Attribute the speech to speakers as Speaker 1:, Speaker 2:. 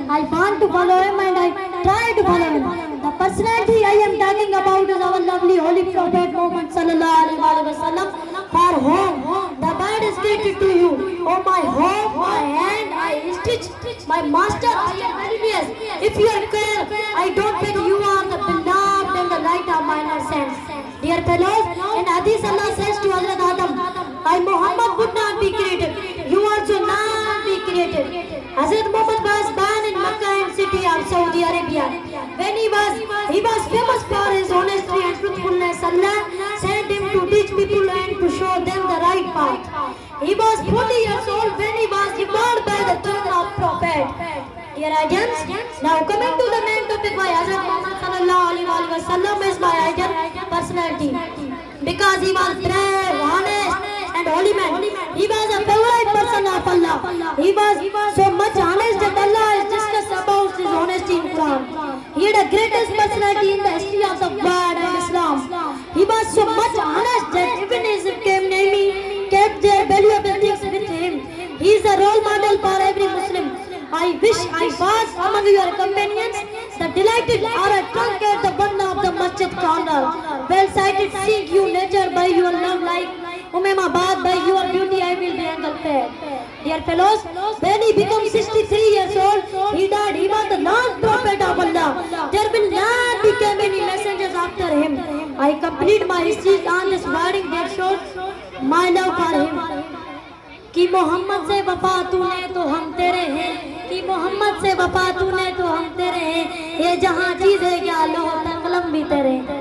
Speaker 1: I want to follow him and I try to follow him. The personality I am talking about is our lovely holy prophet Muhammad sallallahu alaihi wasallam. For whom the word is created to you. Oh my home, my hand, I stitch. My master, I am envious. If you are clear, I don't think you are the beloved and the light of my innocence. Dear fellows, in Hadith Allah says to Hazrat Adam, I Muhammad would not be created. You also not be created. Hazrat Muhammad was born in Makkah and city of Saudi Arabia. When he was famous for his honesty and truthfulness. Allah sent him to teach people and to show them the right path. He was 40 years old when he was evolved by the throne of prophet. Dear audience, now coming to the main topic, why Hazrat Muhammad sallallahu alaihi wasallam is my ideal personality. Because he was brave, honest and holy man. He was a favorite person of Allah. He was so much honest that Allah has discussed about his honesty in Quran. He had the greatest personality in the history of the world and Islam. He was so much honest that even his enemy kept their valuable things with him. He is a role model for every Muslim. I wish I was among your companions, the delighted or a drunk at the one of the masjid corner. Well sighted, seeing you nature by your love like Umemabad, by your beauty I will be engulfed. Dear fellows, when he became 63 years old, he died. He was the last prophet of Allah. There will not become any messengers after him. I complete my history on this wording that shows my love for him. कि मोहम्मद से वफा तूने तो हम तेरे हैं, कि मोहम्मद से वफा तूने तो हम तेरे हैं, ये जहाँ चीज़ है क्या लो कलम भी तेरे।